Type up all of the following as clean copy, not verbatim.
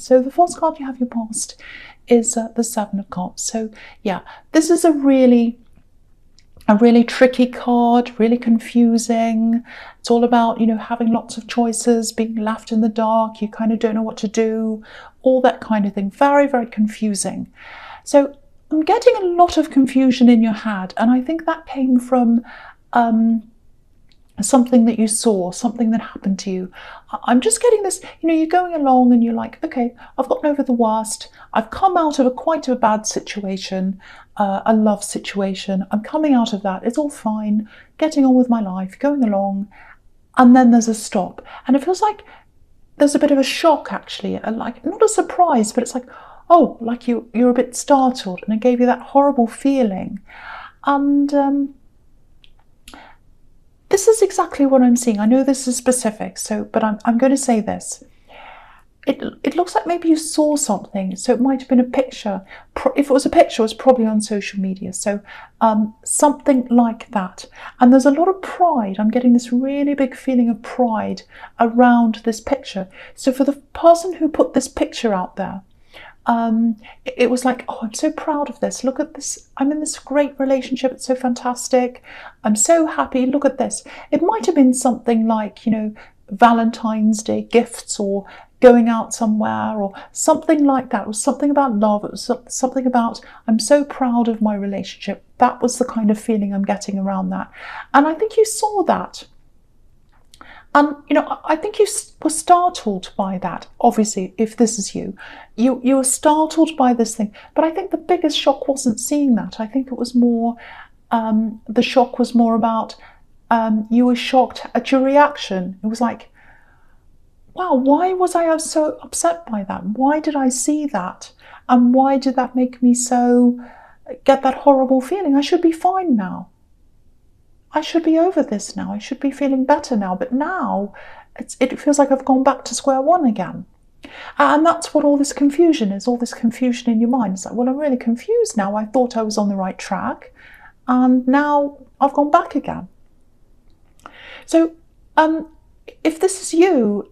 cards. So the first card you have your past is the Seven of Cups. So yeah, this is a really tricky card, really confusing. It's all about, you know, having lots of choices, being left in the dark. You kind of don't know what to do, all that kind of thing. Very, very confusing. So I'm getting a lot of confusion in your head, and I think that came from something that you saw, something that happened to you. I'm just getting this, you know, you're going along and you're like, okay, I've gotten over the worst. I've come out of quite a bad situation, a love situation. I'm coming out of that. It's all fine, getting on with my life, going along. And then there's a stop. And it feels like there's a bit of a shock, actually, like not a surprise, but it's like, oh, like you're a bit startled, and it gave you that horrible feeling. And this is exactly what I'm seeing. I know this is specific, but I'm going to say this. It looks like maybe you saw something, so it might have been a picture. If it was a picture, it was probably on social media. So something like that. And there's a lot of pride. I'm getting this really big feeling of pride around this picture. So for the person who put this picture out there, it was like, oh, I'm so proud of this. Look at this. I'm in this great relationship. It's so fantastic. I'm so happy. Look at this. It might have been something like, you know, Valentine's Day gifts, or going out somewhere, or something like that. It was something about love. It was something about, I'm so proud of my relationship. That was the kind of feeling I'm getting around that. And I think you saw that. And, you know, I think you were startled by that. Obviously, if this is you were startled by this thing. But I think the biggest shock wasn't seeing that. I think it was more, the shock was more about, you were shocked at your reaction. It was like, wow, why was I so upset by that? Why did I see that? And why did that make me get that horrible feeling? I should be fine now. I should be over this now. I should be feeling better now. But now it feels like I've gone back to square one again. And that's what all this confusion is, all this confusion in your mind. It's like, well, I'm really confused now. I thought I was on the right track, and now I've gone back again. So if this is you,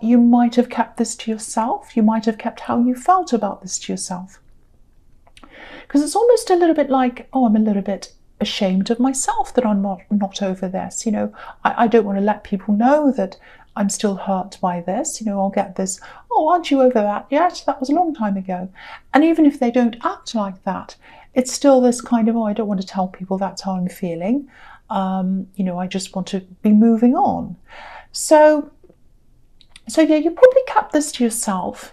you might have kept this to yourself. You might have kept how you felt about this to yourself. Because it's almost a little bit like, oh, I'm a little bit ashamed of myself that I'm not over this. You know, I don't want to let people know that I'm still hurt by this. You know, I'll get this, oh, aren't you over that yet? That was a long time ago. And even if they don't act like that, it's still this kind of, oh, I don't want to tell people that's how I'm feeling. You know, I just want to be moving on. So yeah, you probably kept this to yourself.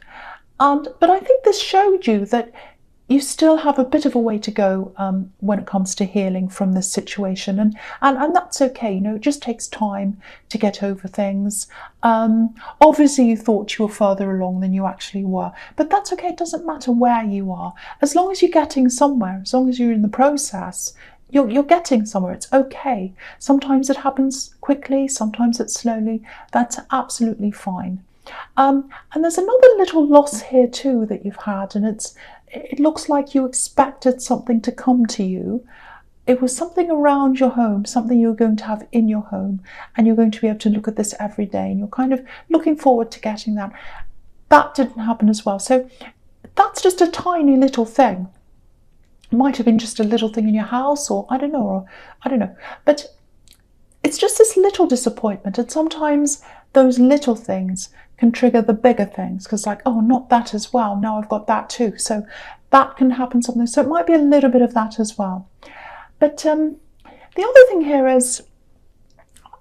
But I think this showed you that you still have a bit of a way to go when it comes to healing from this situation, and that's okay. You know, it just takes time to get over things. Obviously, you thought you were further along than you actually were, but that's okay. It doesn't matter where you are, as long as you're getting somewhere, as long as you're in the process. You're getting somewhere. It's okay. Sometimes it happens quickly, sometimes it's slowly. That's absolutely fine. And there's another little loss here too that you've had, and it looks like you expected something to come to you. It was something around your home, something you're going to have in your home, and you're going to be able to look at this every day, and you're kind of looking forward to getting that. That didn't happen as well. So that's just a tiny little thing. It might have been just a little thing in your house, or I don't know. But it's just this little disappointment, and sometimes those little things can trigger the bigger things, because like, oh, not that as well. Now I've got that too. So that can happen something. So it might be a little bit of that as well. But the other thing here is,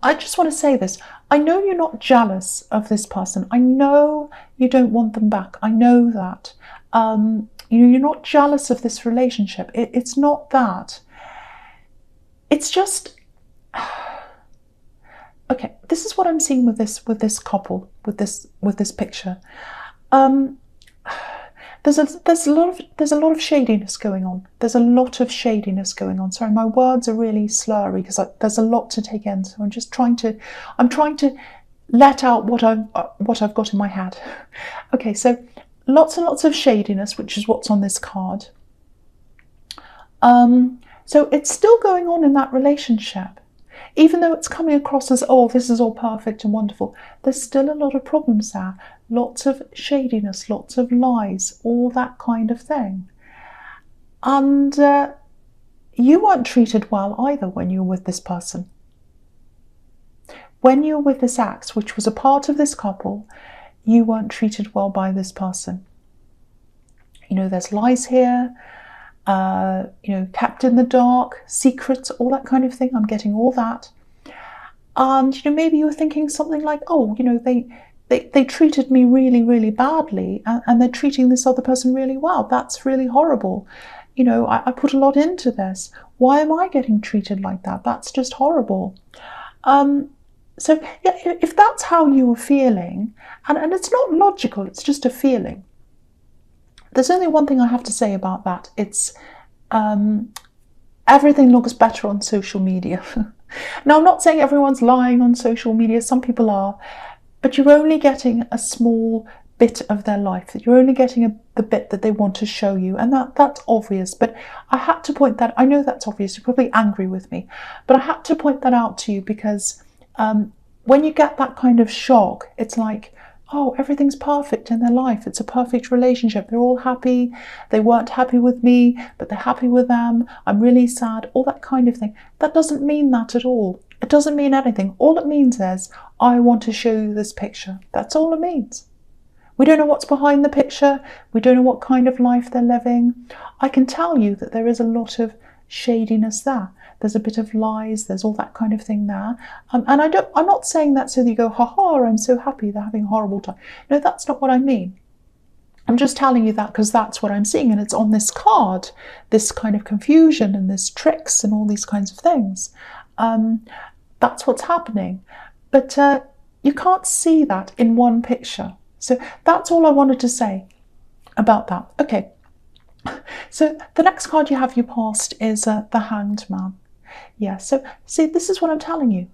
I just want to say this. I know you're not jealous of this person. I know you don't want them back. I know that. You're not jealous of this relationship. It's not that. It's just, okay, this is what I'm seeing with this couple, with this picture. There's a lot of shadiness going on. There's a lot of shadiness going on. Sorry, my words are really slurry because there's a lot to take in. So I'm trying to let out what I've got in my head. Okay, so lots and lots of shadiness, which is what's on this card. So it's still going on in that relationship. Even though it's coming across as, oh, this is all perfect and wonderful, there's still a lot of problems there. Lots of shadiness, lots of lies, all that kind of thing. And you weren't treated well either when you were with this person. When you were with this ex, which was a part of this couple, you weren't treated well by this person. You know, there's lies here, you know, kept in the dark, secrets, all that kind of thing. I'm getting all that. And, you know, maybe you were thinking something like, oh, you know, they treated me really, really badly, and they're treating this other person really well. That's really horrible. You know, I put a lot into this. Why am I getting treated like that? That's just horrible. So yeah, if that's how you were feeling, and it's not logical, it's just a feeling. There's only one thing I have to say about that. It's everything looks better on social media. Now, I'm not saying everyone's lying on social media. Some people are. But you're only getting a small bit of their life. You're only getting the bit that they want to show you. And that's obvious. But I had to point that. I know that's obvious. You're probably angry with me. But I had to point that out to you because when you get that kind of shock, it's like, oh, everything's perfect in their life. It's a perfect relationship. They're all happy. They weren't happy with me, but they're happy with them. I'm really sad. All that kind of thing. That doesn't mean that at all. It doesn't mean anything. All it means is, I want to show you this picture. That's all it means. We don't know what's behind the picture. We don't know what kind of life they're living. I can tell you that there is a lot of shadiness there. There's a bit of lies. There's all that kind of thing there. And I'm not saying that so that you go, ha ha, I'm so happy they're having a horrible time. No, that's not what I mean. I'm just telling you that because that's what I'm seeing. And it's on this card, this kind of confusion and this tricks and all these kinds of things. That's what's happening. But you can't see that in one picture. So that's all I wanted to say about that. Okay. So the next card you have, your past, is the Hanged Man. Yeah, so see, this is what I'm telling you.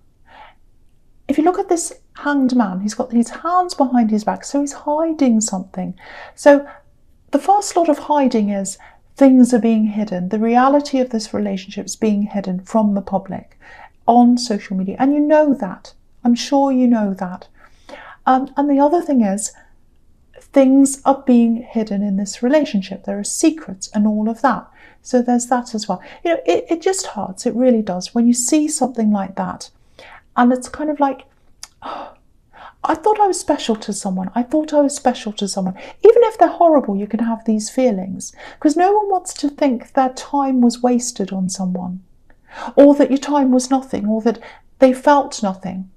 If you look at this Hanged Man, he's got his hands behind his back, so he's hiding something. So the first lot of hiding is things are being hidden. The reality of this relationship is being hidden from the public on social media. And you know that. I'm sure you know that. And the other thing is, things are being hidden in this relationship. There are secrets and all of that. So there's that as well. You know, it just hurts. It really does. When you see something like that, and it's kind of like, oh, I thought I was special to someone. I thought I was special to someone. Even if they're horrible, you can have these feelings. Because no one wants to think their time was wasted on someone. Or that your time was nothing. Or that they felt nothing.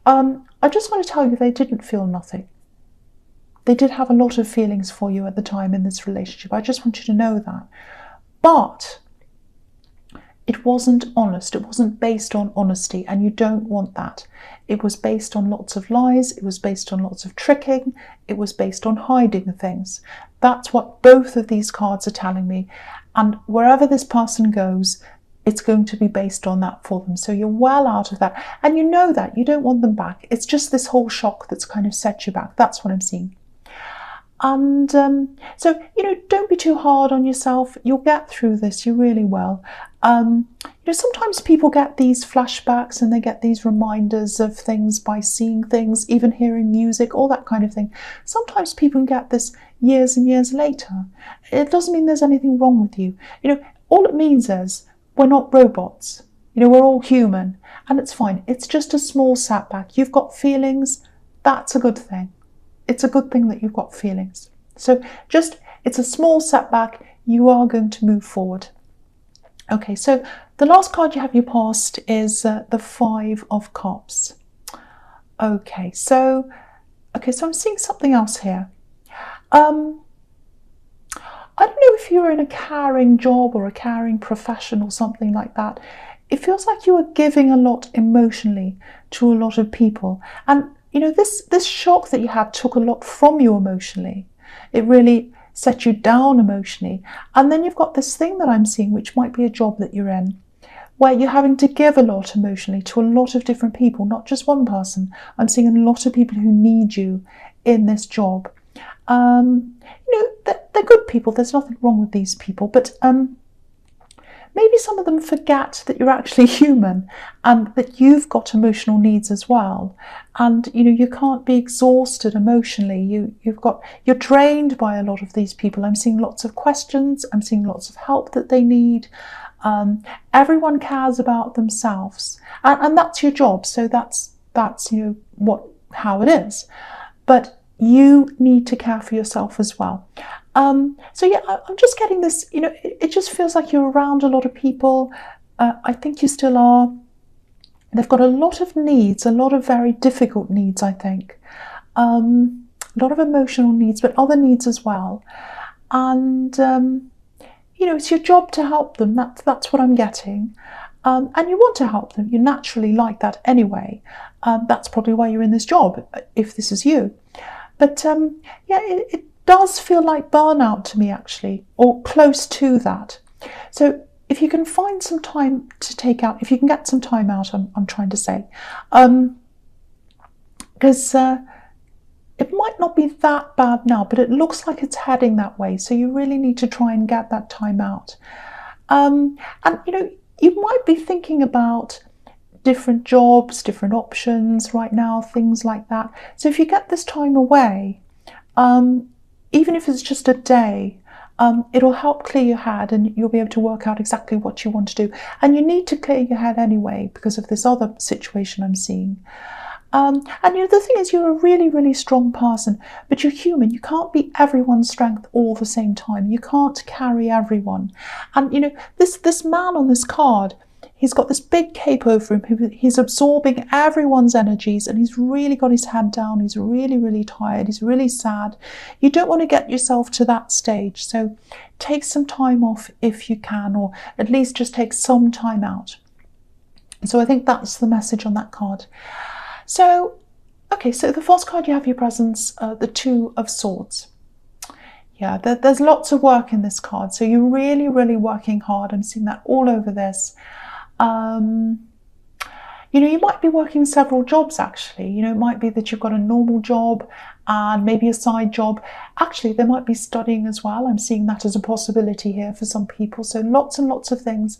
I just want to tell you they didn't feel nothing. They did have a lot of feelings for you at the time in this relationship. I just want you to know that. But it wasn't honest. It wasn't based on honesty, and you don't want that. It was based on lots of lies. It was based on lots of tricking. It was based on hiding things. That's what both of these cards are telling me. And wherever this person goes, it's going to be based on that for them. So you're well out of that. And you know that. You don't want them back. It's just this whole shock that's kind of set you back. That's what I'm seeing. And so, you know, don't be too hard on yourself. You'll get through this. You really will. You know, sometimes people get these flashbacks and they get these reminders of things by seeing things, even hearing music, all that kind of thing. Sometimes people can get this years and years later. It doesn't mean there's anything wrong with you. You know, all it means is we're not robots. You know, we're all human, and it's fine. It's just a small setback. You've got feelings. That's a good thing. It's a good thing that you've got feelings. So it's a small setback. You are going to move forward. Okay, so the last card you have your past is the Five of Cups. Okay, so I'm seeing something else here. I don't know if you're in a caring job or a caring profession or something like that. It feels like you are giving a lot emotionally to a lot of people. And, you know, this shock that you had took a lot from you emotionally. It really set you down emotionally. And then you've got this thing that I'm seeing, which might be a job that you're in, where you're having to give a lot emotionally to a lot of different people, not just one person. I'm seeing a lot of people who need you in this job. You know, they're good people. There's nothing wrong with these people. But maybe some of them forget that you're actually human and that you've got emotional needs as well. And you can't be exhausted emotionally. You're drained by a lot of these people. I'm seeing lots of questions. I'm seeing lots of help that they need. Everyone cares about themselves, and that's your job. So that's how it is. But you need to care for yourself as well. So yeah, I'm just getting this, it just feels like you're around a lot of people. I think you still are. They've got a lot of needs, a lot of very difficult needs, I think. A lot of emotional needs, but other needs as well. And, it's your job to help them. That's what I'm getting. And you want to help them. You naturally like that anyway. That's probably why you're in this job, if this is you. But it does feel like burnout to me, actually, or close to that. So if you can find some time to take out, if you can get some time out, I'm trying to say, because it might not be that bad now, but it looks like it's heading that way. So you really need to try and get that time out. And you might be thinking about different jobs, different options right now, things like that. So if you get this time away, even if it's just a day, it'll help clear your head, and you'll be able to work out exactly what you want to do. And you need to clear your head anyway because of this other situation I'm seeing. And the thing is, you're a really, really strong person, but you're human. You can't be everyone's strength all the same time. You can't carry everyone. And this man on this card, he's got this big cape over him. He's absorbing everyone's energies, and he's really got his head down. He's really, really tired. He's really sad. You don't want to get yourself to that stage. So take some time off if you can, or at least just take some time out. So I think that's the message on that card. So, okay, so the first card you have your presence, the Two of Swords. Yeah, there's lots of work in this card. So you're really, really working hard. I'm seeing that all over this. You might be working several jobs, actually. It might be that you've got a normal job and maybe a side job. Actually, they might be studying as well. I'm seeing that as a possibility here for some people. So lots and lots of things,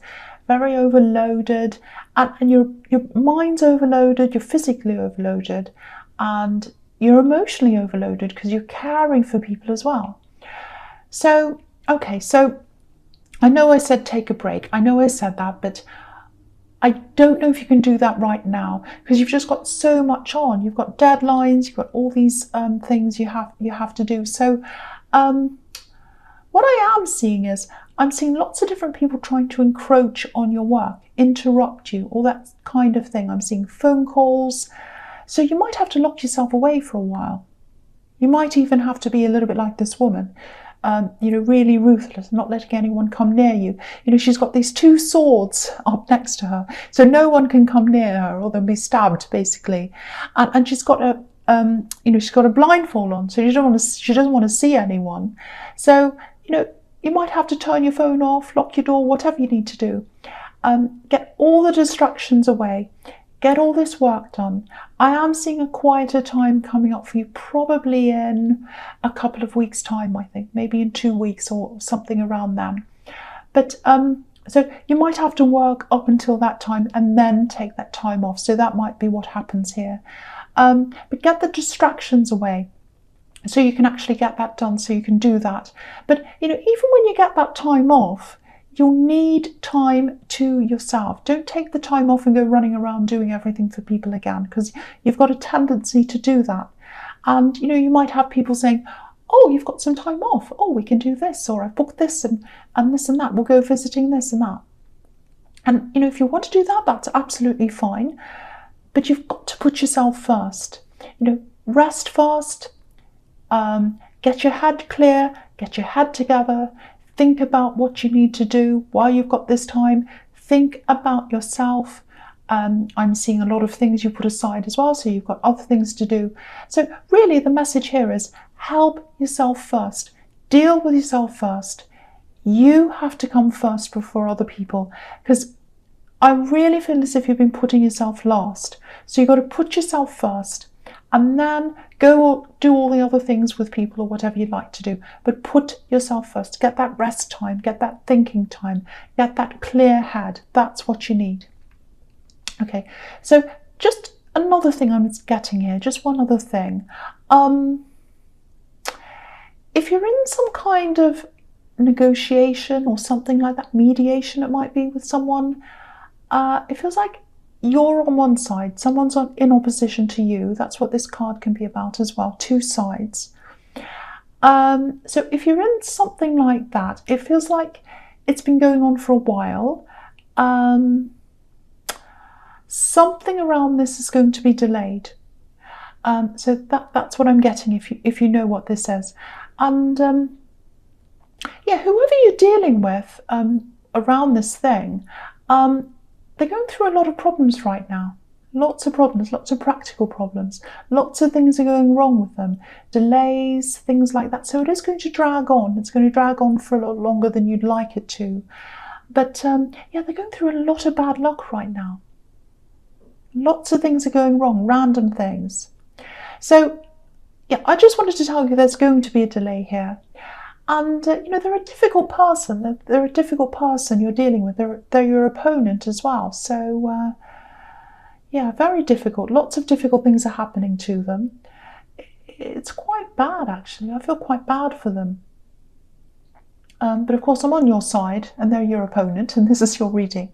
very overloaded, and your mind's overloaded, you're physically overloaded, and you're emotionally overloaded because you're caring for people as well. So, okay, so I know I said take a break. I know I said that, but I don't know if you can do that right now because you've just got so much on. You've got deadlines, you've got all these things you have to do. So what I am seeing is I'm seeing lots of different people trying to encroach on your work, interrupt you, all that kind of thing. I'm seeing phone calls. So you might have to lock yourself away for a while. You might even have to be a little bit like this woman. Really ruthless, not letting anyone come near you. She's got these two swords up next to her, so no one can come near her or they'll be stabbed, basically. And she's got she's got a blindfold on, so she doesn't want to see anyone. So, you might have to turn your phone off, lock your door, whatever you need to do. Get all the distractions away. Get all this work done. I am seeing a quieter time coming up for you, probably in a couple of weeks' time, I think, maybe in 2 weeks or something around then. But so you might have to work up until that time and then take that time off. So that might be what happens here. But get the distractions away so you can actually get that done, so you can do that. But, even when you get that time off, you'll need time to yourself. Don't take the time off and go running around doing everything for people again, because you've got a tendency to do that. And, you might have people saying, oh, you've got some time off. Oh, we can do this, or I've booked this and this and that. We'll go visiting this and that. And, if you want to do that, that's absolutely fine. But you've got to put yourself first. Rest first. Get your head clear. Get your head together. Think about what you need to do while you've got this time. Think about yourself. I'm seeing a lot of things you put aside as well, so you've got other things to do. So really the message here is help yourself first. Deal with yourself first. You have to come first before other people, because I really feel as if you've been putting yourself last. So you've got to put yourself first and then go do all the other things with people or whatever you'd like to do. But put yourself first. Get that rest time, get that thinking time, get that clear head. That's what you need. Okay, so just another thing I'm getting here, just one other thing. If you're in some kind of negotiation or something like that, mediation it might be with someone, it feels like you're on one side, someone's in opposition to you. That's what this card can be about as well, two sides. So if you're in something like that, it feels like it's been going on for a while. Something around this is going to be delayed. So that's what I'm getting if you know what this says. And yeah, whoever you're dealing with around this thing, they're going through a lot of problems right now. Lots of problems, lots of practical problems. Lots of things are going wrong with them. Delays, things like that. So it is going to drag on. It's going to drag on for a lot longer than you'd like it to. But yeah, they're going through a lot of bad luck right now. Lots of things are going wrong, random things. So yeah, I just wanted to tell you there's going to be a delay here. And, you know, they're a difficult person. They're a difficult person you're dealing with. They're your opponent as well. So, yeah, very difficult. Lots of difficult things are happening to them. It's quite bad, actually. I feel quite bad for them. But, of course, I'm on your side, and they're your opponent, and this is your reading.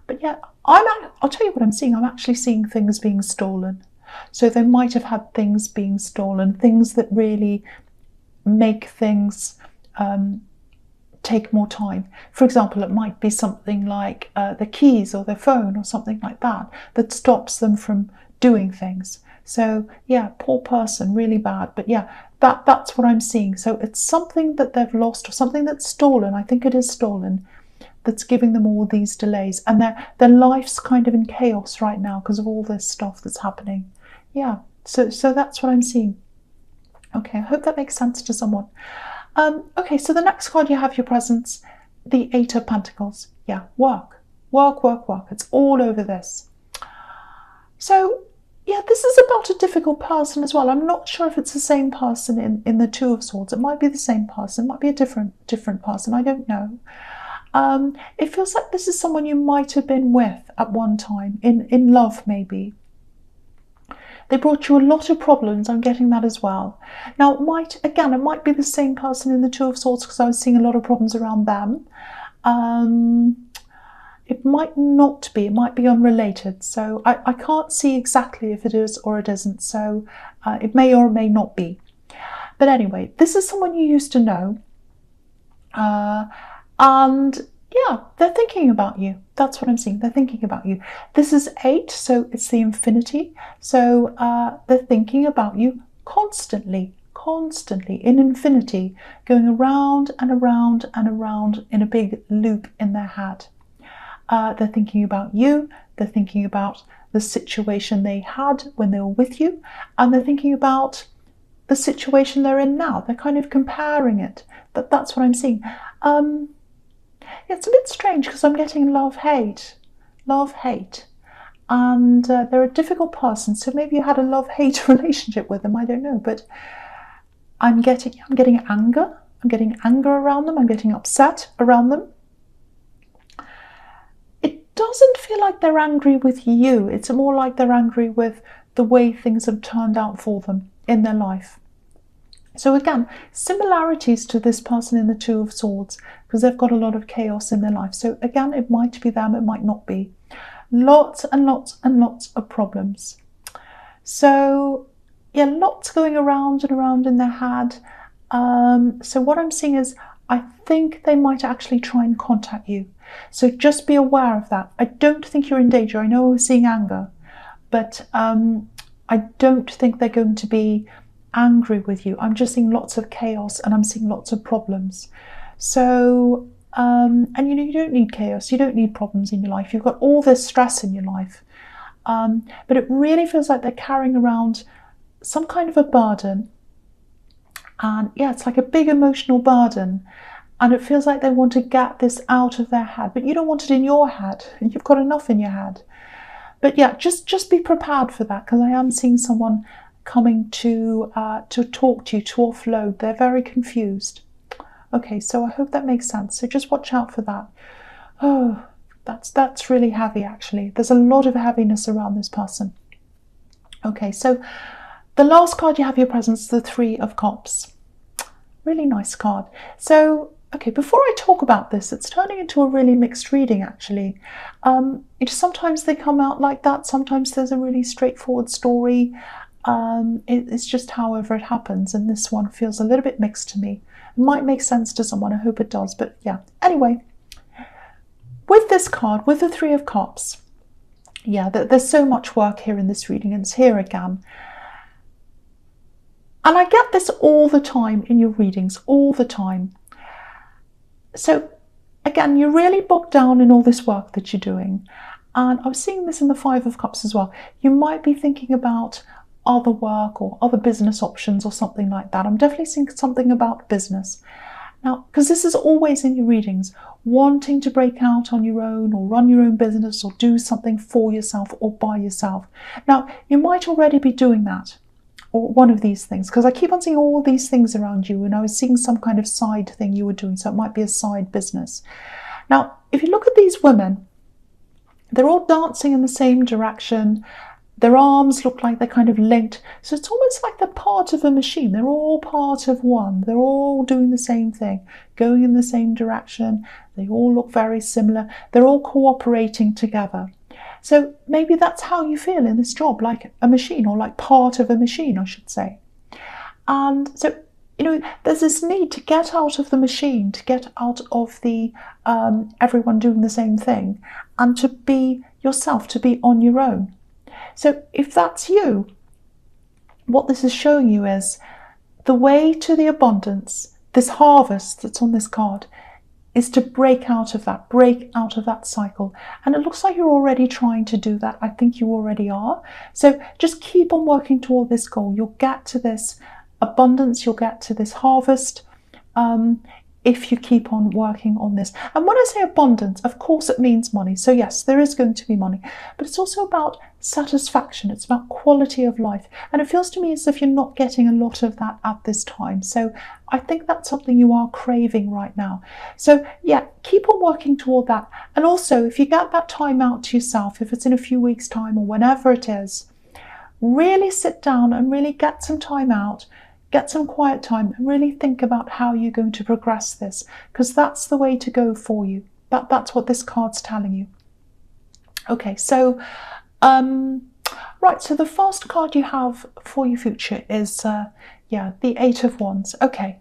But, yeah, I'll tell you what I'm seeing. I'm actually seeing things being stolen. So they might have had things being stolen, things that really make things take more time. For example, it might be something like the keys or their phone or something like that stops them from doing things. So yeah, poor person, really bad. But yeah, that's what I'm seeing. So it's something that they've lost or something that's stolen. I think it is stolen, that's giving them all these delays, and their life's kind of in chaos right now because of all this stuff that's happening. Yeah, so that's what I'm seeing. Okay, I hope that makes sense to someone. Okay, so the next card you have your presence, the Eight of Pentacles. Yeah, work. It's all over this. So, yeah, this is about a difficult person as well. I'm not sure if it's the same person in the Two of Swords. It might be the same person. It might be a different person. I don't know. It feels like this is someone you might have been with at one time, in love maybe. They brought you a lot of problems. I'm getting that as well. Now, it might be the same person in the Two of Swords because I was seeing a lot of problems around them. It might not be. It might be unrelated. So I can't see exactly if it is or it isn't. So it may or may not be. But anyway, this is someone you used to know. And yeah, they're thinking about you. That's what I'm seeing. They're thinking about you. This is 8, so it's the infinity. So they're thinking about you constantly in infinity, going around and around and around in a big loop in their head. They're thinking about you. They're thinking about the situation they had when they were with you. And they're thinking about the situation they're in now. They're kind of comparing it. That's what I'm seeing. It's a bit strange because I'm getting love-hate, and they're a difficult person. So maybe you had a love-hate relationship with them. I don't know, but I'm getting anger. I'm getting anger around them. I'm getting upset around them. It doesn't feel like they're angry with you. It's more like they're angry with the way things have turned out for them in their life. So again, similarities to this person in the Two of Swords, because they've got a lot of chaos in their life. So again, it might be them, it might not be. Lots and lots and lots of problems. So yeah, lots going around and around in their head. So what I'm seeing is, I think they might actually try and contact you. So just be aware of that. I don't think you're in danger. I know I was seeing anger, but I don't think they're going to be angry with you. I'm just seeing lots of chaos and I'm seeing lots of problems. So and you know, you don't need chaos, you don't need problems in your life. You've got all this stress in your life, but it really feels like they're carrying around some kind of a burden. And yeah, it's like a big emotional burden, and it feels like they want to get this out of their head, but you don't want it in your head. You've got enough in your head. But yeah, just be prepared for that, because I am seeing someone coming to talk to you, to offload. They're very confused. Okay, so I hope that makes sense. So just watch out for that. Oh, that's really heavy, actually. There's a lot of heaviness around this person. Okay, so the last card you have your presence, the Three of Cups. Really nice card. So, okay, before I talk about this, it's turning into a really mixed reading, actually. Sometimes they come out like that. Sometimes there's a really straightforward story. It's just however it happens, and this one feels a little bit mixed to me. It might make sense to someone, I hope it does, but yeah. Anyway, with this card, with the Three of Cups, yeah, there's so much work here in this reading, and it's here again. And I get this all the time in your readings, all the time. So again, you're really bogged down in all this work that you're doing. And I was seeing this in the Five of Cups as well. You might be thinking about other work or other business options or something like that. I'm definitely seeing something about business. Now, because this is always in your readings, wanting to break out on your own or run your own business or do something for yourself or by yourself. Now, you might already be doing that, or one of these things, because I keep on seeing all these things around you, and I was seeing some kind of side thing you were doing, so it might be a side business. Now, if you look at these women, they're all dancing in the same direction. Their arms look like they're kind of linked. So it's almost like they're part of a machine. They're all part of one. They're all doing the same thing, going in the same direction. They all look very similar. They're all cooperating together. So maybe that's how you feel in this job, like a machine, or like part of a machine, I should say. And so, there's this need to get out of the machine, to get out of the everyone doing the same thing, and to be yourself, to be on your own. So if that's you, what this is showing you is the way to the abundance, this harvest that's on this card, is to break out of that cycle. And it looks like you're already trying to do that. I think you already are. So just keep on working toward this goal. You'll get to this abundance, you'll get to this harvest, if you keep on working on this. And when I say abundance, of course it means money. So yes, there is going to be money, but it's also about satisfaction. It's about quality of life. And it feels to me as if you're not getting a lot of that at this time. So I think that's something you are craving right now. So yeah, keep on working toward that. And also, if you get that time out to yourself, if it's in a few weeks' time or whenever it is, really sit down and really get some time out. Get some quiet time and really think about how you're going to progress this, because that's the way to go for you. That's what this card's telling you. Okay, so, right, so the first card you have for your future is, the Eight of Wands. Okay,